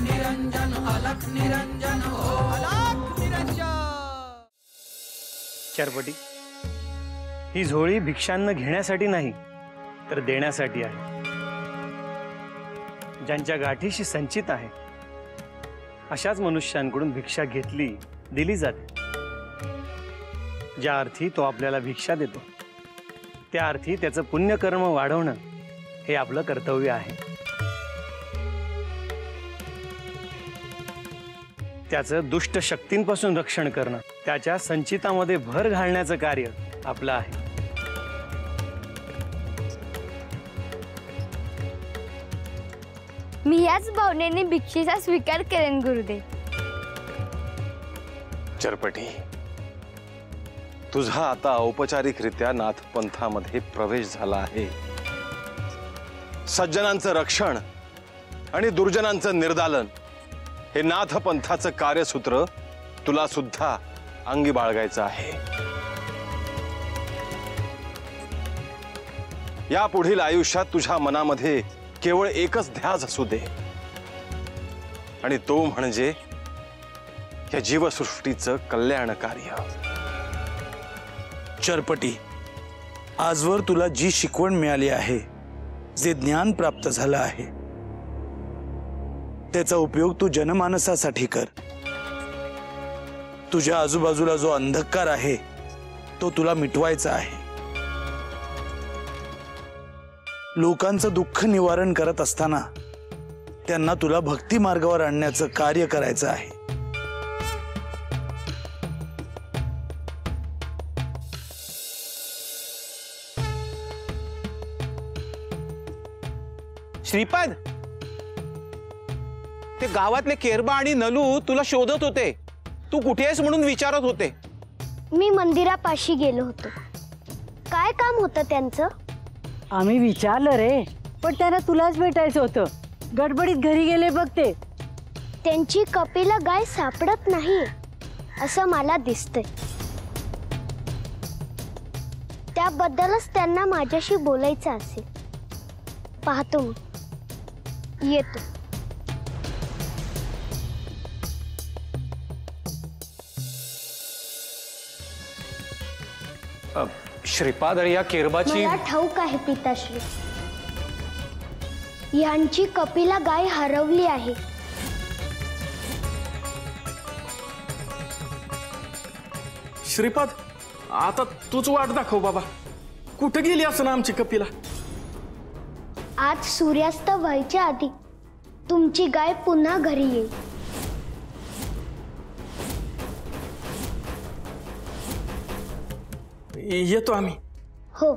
निरंजन अलख निरंजन हो अलख निरंजन। चरपटी, ही झोळी भिक्षांना घेण्यासाठी नाही तर देण्यासाठी आहे। ज्यांच्या गाठीशी संचित आहे अशाच मनुष्यांकडून भिक्षा घेतली दिली जाते। ज्या अर्थी तो आपल्याला भिक्षा देतो त्या अर्थी त्याचं पुण्यकर्म वाढवणं हे आपलं कर्तव्य आहे। त्याचं दुष्ट शक्तींपासून रक्षण करणं, त्याच्या संचितामध्ये भर घालण्याचं कार्य आपलं आहे। मी याच भावनेने भिक्षेचा स्वीकार करेन गुरुदेव। चरपटी, तुझा आता औपचारिकरित्या नाथपंथामध्ये प्रवेश झाला आहे। सज्जनांचं रक्षण आणि दुर्जनांचं निर्दालन हे नाथपंथाचं कार्यसूत्र तुला सुद्धा अंगी बाळगायचं आहे। या पुढील आयुष्यात तुझ्या मनामध्ये केवळ एकच ध्यास असू दे आणि तो म्हणजे या जीवसृष्टीचं कल्याण कार्य। चरपटी, आजवर तुला जी शिकवण मिळाली आहे, जे ज्ञान प्राप्त झालं आहे, त्याचा उपयोग तू जनमानसासाठी कर। तुझ्या आजूबाजूला जो अंधकार आहे तो तुला मिटवायचा आहे। लोकांचं दुःख निवारण करत असताना त्यांना तुला भक्ती मार्गावर आणण्याचं कार्य करायचं आहे। श्रीपाद, ते गावातले केरबा आणि नलू तुला शोधत होते। तू कुठे आहेस म्हणून विचारत होते। मी मंदिरापाशी गेलो होतो। काय काम होतं त्यांचं? आम्ही विचारलं रे, पण त्यांना तुलाच भेटायचं होतं। गडबडीत घरी गेले बघ ते। त्यांची कपिला गाय सापडत नाही असं मला दिसतंय। त्याबद्दलच त्यांना माझ्याशी बोलायचं असेल। पाहतो मी, येतो। श्रीपाद, या केरबाची मला ठाऊक आहे पिताश्री, यांची कपिला गाय हरवली आहे। श्रीपाद, आता तूच वाट दाखव बाबा। कुठे गेली असं ना आमची कपिला? आज सूर्यास्त व्हायच्या आधी तुमची गाय पुन्हा घरी येईल। येतो आम्ही। हो,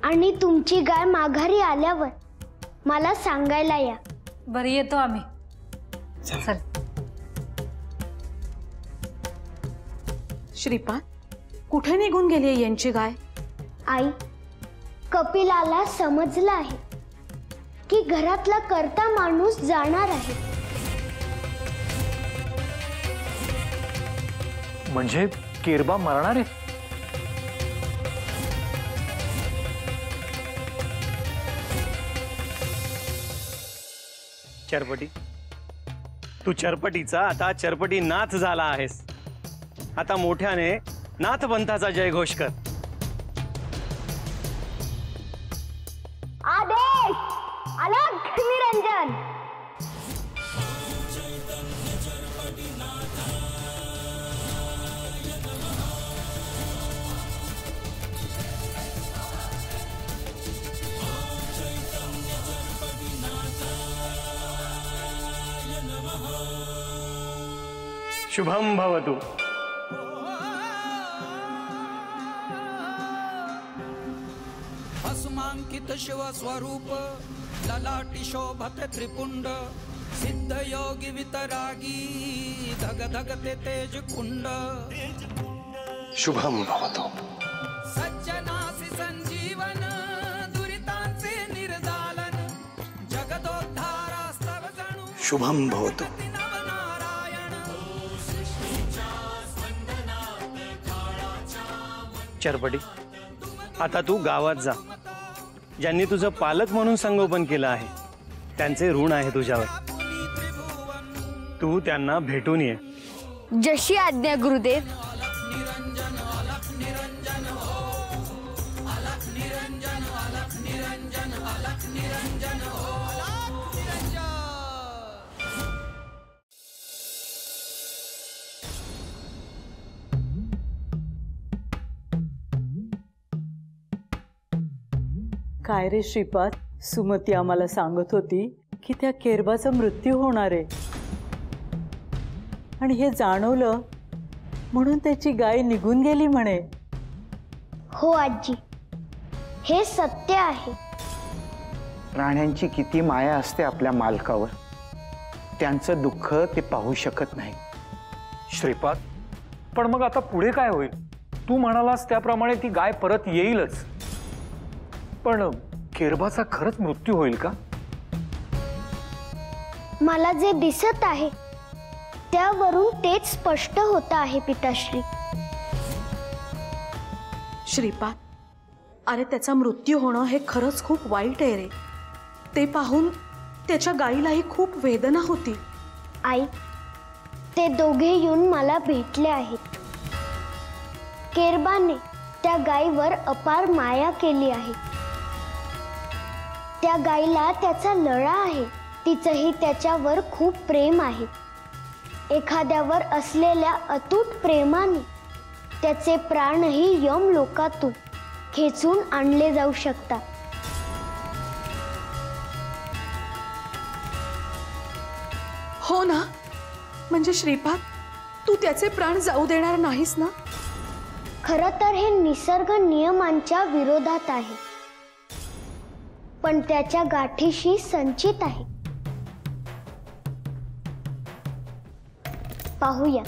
आणि तुमची गाय माघारी आल्यावर मला सांगायला या। बरं, येतो आम्ही। चल। श्रीपाद, कुठे निघून गेली यांची गाय? आई, कपिलाला समजलं आहे की घरातला कर्ता माणूस जाणार आहे। म्हणजे केरबा मरणार आहे? चरपटी, तू चरपटीचा आता चरपटी नाथ झाला आहेस। आता मोठ्याने नाथपंथाचा जयघोष कर। आदेश, अलख निरंजन। शुभम भवतु। भस्मांकित शिव स्वरूप ललाटी शोभते त्रिपुंड सिद्ध योगी वितरागी धग धगते तेज कुंड। शुभम भवतु। सज्जनासी संजीवन दुरितांचे निर्दालन जगदोद्धारास्तव जणू शुभम भवतु। चरपटी, आता तू गावात जा। ज्यांनी तुझं पालक म्हणून संगोपन केलं आहे त्यांचे ऋण आहे तुझ्यावर। तू त्यांना भेटून ये. जशी आज्ञा गुरुदेव. काय रे श्रीपाद, सुमती आम्हाला सांगत होती की त्या केरबाचा मृत्यू होणार आहे आणि हे जाणवलं म्हणून त्याची गाय निघून गेली म्हणे. हो आजी, हे सत्य आहे. प्राण्यांची किती माया असते आपल्या मालकावर, त्यांचं दुःख ते पाहू शकत नाही. श्रीपाद, पण मग आता पुढे काय होईल? तू म्हणालास त्याप्रमाणे ती गाय परत येईलच, पण केरबाचा खरंच मृत्यू होईल का? मला जे दिसत आहे त्यावरून तेच स्पष्ट होत आहे पिताश्री. श्रीपाद, अरे त्याचा मृत्यू होणं हे खरंच खूप वाईट आहे रे. ते पाहून त्याच्या गाईलाही खूप वेदना होती. आई, ते दोघे येऊन मला भेटले आहेत. केरबाने त्या गाईवर अपार माया केली आहे. त्या गाईला त्याचा लळा आहे. तिचंही त्याच्यावर खूप प्रेम आहे. एखाद्यावर असलेल्या अतूट प्रेमाने त्याचे प्राणही यम लोकातून खेचून आणले जाऊ शकतात. हो ना, म्हणजे श्रीपाद, तू त्याचे प्राण जाऊ देणार नाहीस ना? खरं तर हे निसर्ग नियमांच्या विरोधात आहे, पण त्याच्या गाठीशी संचित आहे. पाहूया,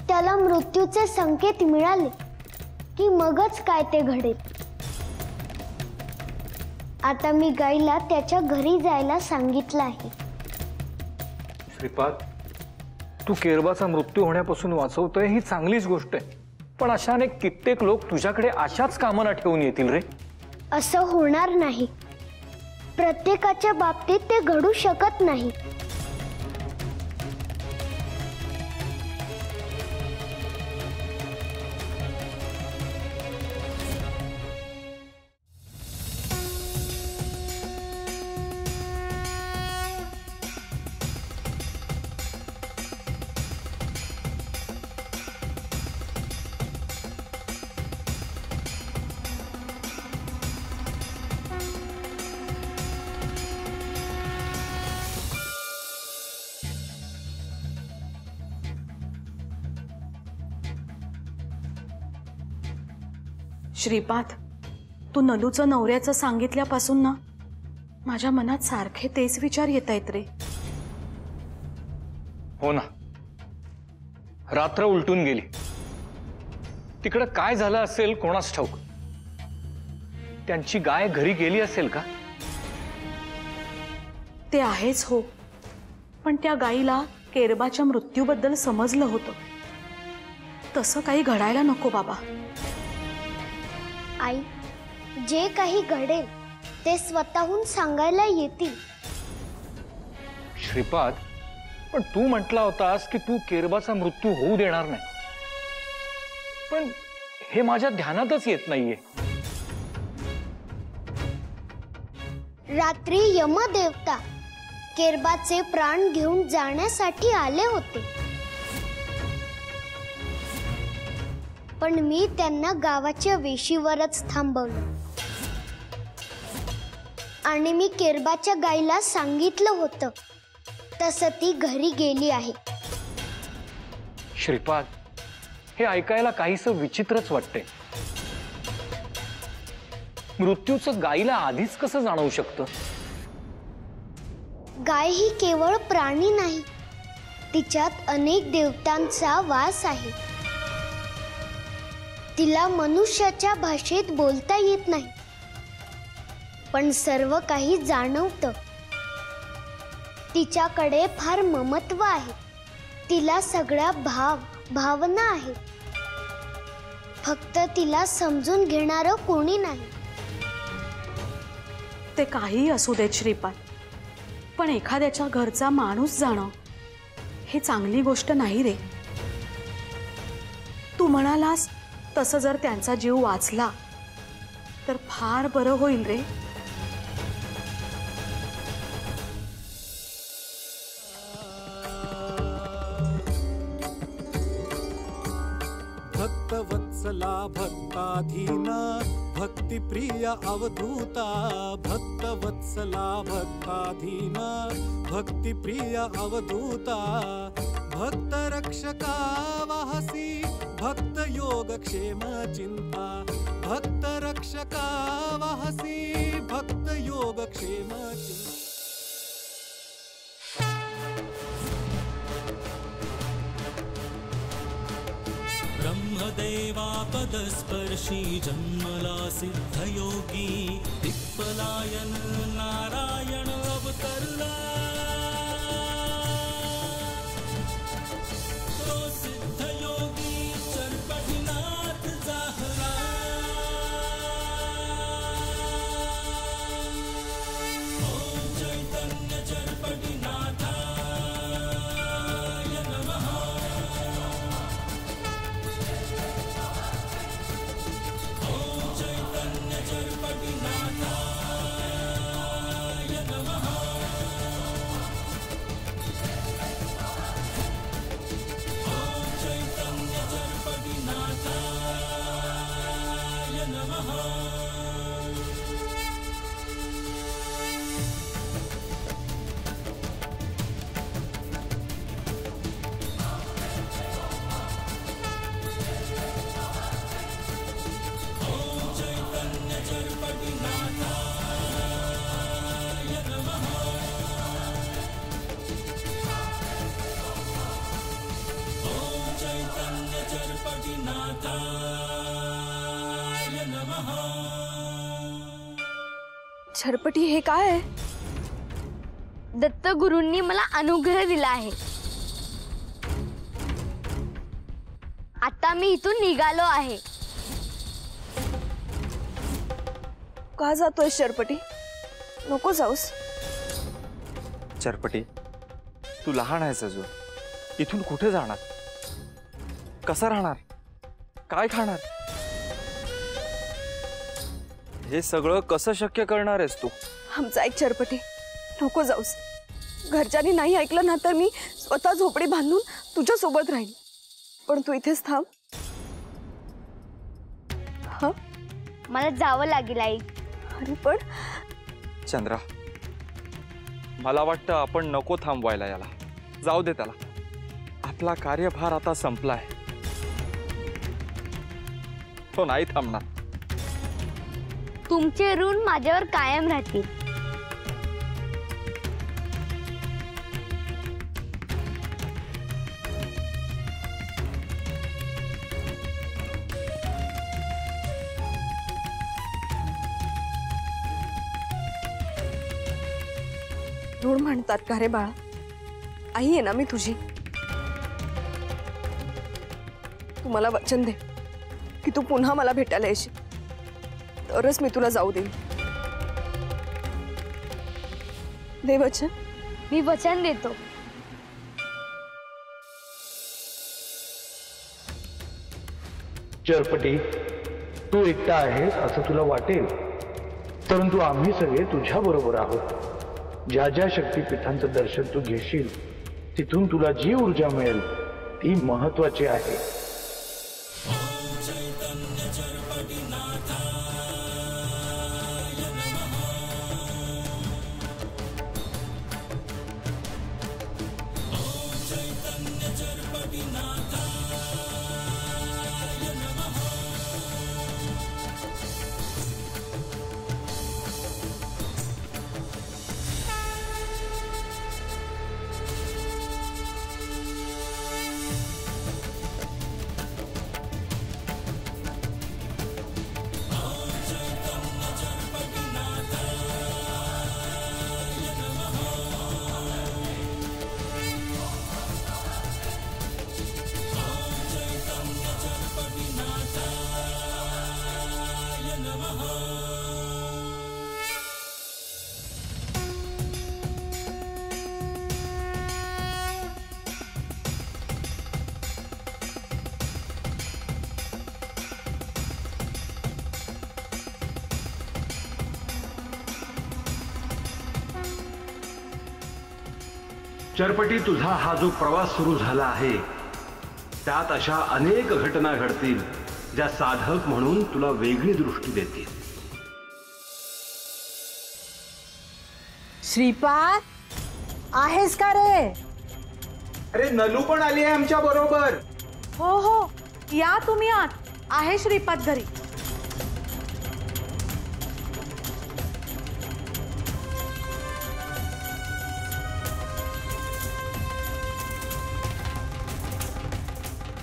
त्याला मृत्यूचे संकेत मिळाले की मगच काय ते घडेल. आता मी गाईला त्याच्या घरी जायला सांगितलं आहे. श्रीपाद, तू केरबाचा मृत्यू होण्यापासून वाचवतोय ही चांगलीच गोष्ट आहे, पण अशाने कित्येक लोक तुझ्याकडे अशाच कामना ठेवून येतील रे. असं होणार नाही. प्रत्येकाच्या बाबतीत ते घडू शकत नाही. श्रीपाद, तू नलूचं नवऱ्याचं सांगितल्यापासून ना माझ्या मनात सारखे तेच विचार येत आहेत रे. हो ना, रात्र उलटून गेली. तिकडं काय झालं असेल कोणास ठाऊक. त्यांची गाय घरी गेली असेल का? ते आहेच हो, पण त्या गाईला केरबाच्या मृत्यूबद्दल समजलं होतं. तसं काही घडायला नको बाबा. आई, जे काही घडेल ते स्वतःहून सांगायला येतील. श्रीपाद, पण तू म्हटला होतास की तू केरबाचा मृत्यू होऊ देणार नाही, पण हे माझ्या ध्यानातच येत नाहीये. रात्री यमदेवता केरबाचे प्राण घेऊन जाण्यासाठी आले होते, पण मी त्यांना गावाच्या वेशीवरच थांबवलं आणि मी केरबाच्या गाईला सांगितलं होतं तसं ती घरी गेली आहे. श्रीपाद, हे ऐकायला काहीसं विचित्रच वाटतंय. मृत्यूचं गाईला आधीच कसं जाणवू शकतं? गाय ही केवळ प्राणी नाही, तिच्यात अनेक देवतांचा वास आहे. तिला मनुष्याच्या भाषेत बोलता येत नाही, पण सर्व काही जाणवतं. तिच्याकडे फार ममत्व आहे. तिला सगळ्या भावना आहेत. फक्त तिला समजून घेणारं कोणी नाही. ते काही असू देत श्रीपाद, पण एखाद्याच्या घरचा माणूस जाणं हे चांगली गोष्ट नाही रे. तू म्हणालास तसं जर त्यांचा जीव वाचला तर फार बरं होईल रे. भक्तवत्सला भक्ताधीना भक्तिप्रिय अवधूता. भक्तवत्सला भक्ताधीना भक्तिप्रिय अवधूता. भक्तरक्षका वहसी भक्त योगक्षेम चिंता. भक्तरक्षका वहसी भक्त योगक्षेम चिंता. ब्रह्मदेवापदस्पर्शी जन्मला सिद्धयोगी. दिक्पलायन नारायण अवतरला. तो सिद्धयोगी चरपटीनाथ जाहला. ओम चैतन्य चरपटीनाथाय नमः. झरपटी हे काय आहे? दत्तगुरूंनी मला अनुग्रह दिला आहे. आता मी इथून निघालो आहे. का जातोय झरपटी? नको जाऊस. चरपटी, तू लहान आहेस अजून. इथून कुठे जाणार? कसा राहणार? काय खाणार? हे सगळं कसं शक्य करणार आहेस तू? आमचा एक झरपटी, नको जाऊस. घरच्यांनी नाही ऐकलं ना तर मी स्वतः झोपडी बांधून तुझ्या सोबत राहील. पण तू इथेच थांब. हा, मला जावं लागेल आई. अरे पण चंद्रा, मला वाटतं आपण नको थांबवायला याला. जाऊ दे त्याला. आपला कार्यभार आता संपलाय. तो नाही थांबणार. तुमचे ऋण माझ्यावर कायम राहतील. ऋण म्हणतात का रे बाळा? आई आहे ना मी तुझी. तू मला वचन दे की तू पुन्हा मला भेटायला येशील, तरच मी तुला जाऊ देईन. दे वचन. मी वचन देतो. चरपटी, तू एकटा आहेस असं तुला वाटेल, परंतु आम्ही सगळे तुझ्या बरोबर आहोत. ज्या ज्या शक्तिपीठांचं दर्शन तू घेशील तिथून तुला जी ऊर्जा मिळेल ती महत्वाची आहे. चरपटी तुझा हा जो प्रवास सुरू झाला आहे त्यात अशा अनेक घटना घडतील ज्या साधक म्हणून तुला वेगळी दृष्टी देतील. श्रीपाद आहेस का रे? अरे नलू पण आली आहे आमच्या बरोबर. हो हो, या तुम्ही आत. आहे श्रीपाद घरी.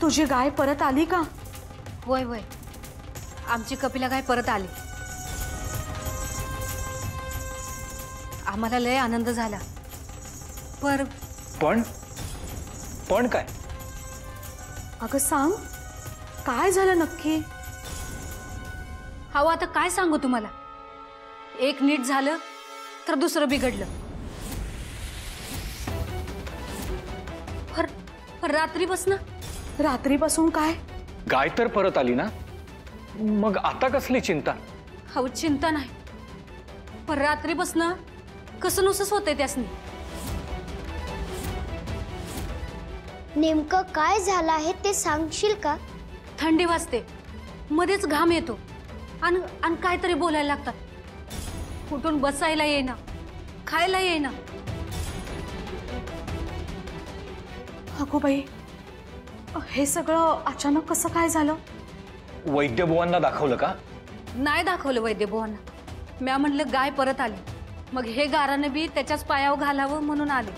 तुझी गाय परत आली का? होय होय, आमची कपिला गाय परत आली. आम्हाला लय आनंद झाला. पण काय? अगं सांग, काय झालं नक्की? हवं आता काय सांगू तुम्हाला. एक नीट झालं तर दुसरं बिघडलं. रात्रीपासून काय? गाय तर परत आली ना, मग आता कसली चिंता? हवं चिंता नाही, पण रात्रीपासून कसं नुसंच होतंय त्यासनी. नेमकं काय झालं आहे ते सांगशील का? थंडी वाजते, मध्येच घाम येतो आणि काहीतरी बोलायला लागतात. कुठून बसायला येईना, खायला येईना. अगो बाई, हे सगळं अचानक कसं काय झालं? वैद्यबुवांना दाखवलं का? नाही दाखवलं वैद्यबुवांना. म्या म्हणलं गाय परत आली, मग हे गारानं बी त्याच्याच पायावर घालावं म्हणून आले.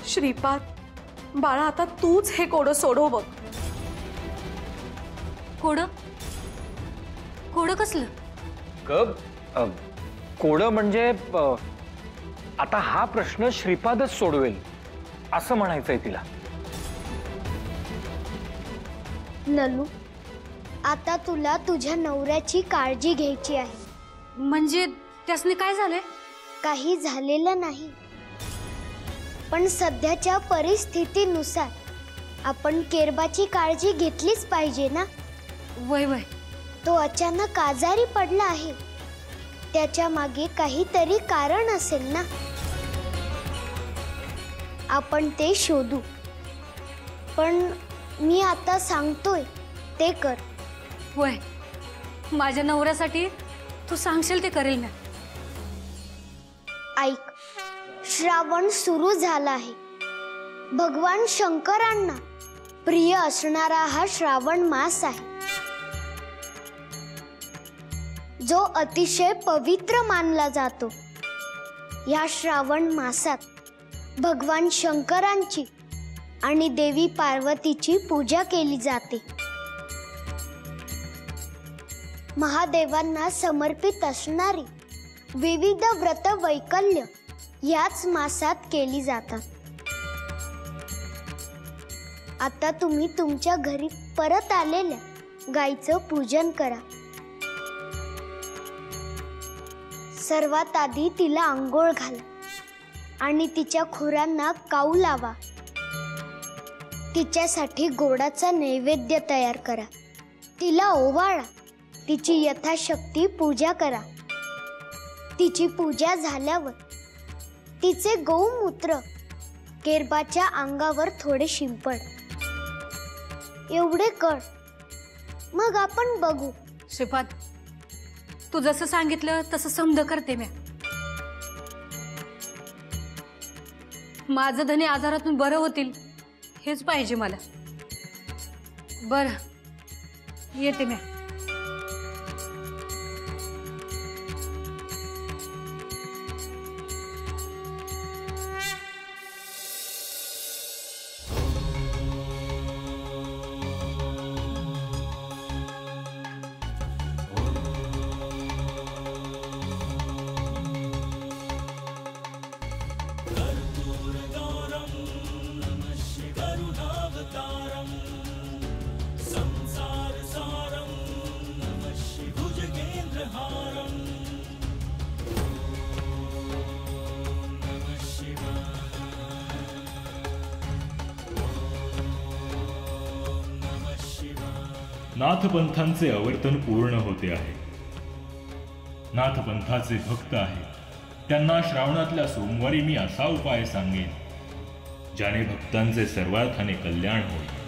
श्रीपाद बाळा, आता तूच हे कोडं सोडव बघ. कोडं? कोडं कसलं? कोडं म्हणजे आता हा प्रश्न श्रीपादच सोडवेल असं म्हणायचंय तिला. नलू, आता तुला तुझ्या नवऱ्याची काळजी घ्यायची आहे. म्हणजे त्यासनी काय झालंय? काही झालेलं नाही, पण सध्याच्या परिस्थितीनुसार आपण केरबाची काळजी घेतलीच पाहिजे ना. वय वय, तो अचानक आजारी पडला आहे, त्याच्या मागे काहीतरी कारण असेल ना. आपण ते शोधू. पण मी आता सांगतोय ते कर. वय, माझ्या नवऱ्यासाठी तू सांगशील ते करेल ना. ऐक, श्रावण सुरू झाला आहे. भगवान शंकरांना प्रिय असणारा हा श्रावण मास आहे, जो अतिशय पवित्र मानला जातो. या श्रावण मासात भगवान शंकरांची आणि देवी पार्वतीची पूजा केली जाते. महादेवांना समर्पित असणारी विविध व्रत वैकल्य याच मासात केली जातात. आता तुम्ही तुमच्या घरी परत आलेल्या गायीचं पूजन करा. सर्वात आधी तिला आंघोळ घाला आणि तिच्या खुरांना काऊ लावा. तिच्यासाठी गोडाचा नैवेद्य तयार करा. तिला ओवाळा. तिची यथाशक्ती पूजा करा. तिची पूजा झाल्यावर तिचे गौमूत्र केरबाच्या अंगावर थोडे शिंपड. एवढे कर, मग आपण बघू. श्रीपाद, तू जसं सांगितलं तसं समज करते म्या. माझं धनी आजारातून बरं होतील हेच पाहिजे मला. बरं, येते म्या. नाथपंथांचे आवर्तन पूर्ण होते आहे. नाथपंथाचे भक्त आहेत त्यांना श्रावणातल्या सोमवारी मी असा उपाय सांगेन ज्याने भक्तांचे सर्वार्थाने कल्याण होईल.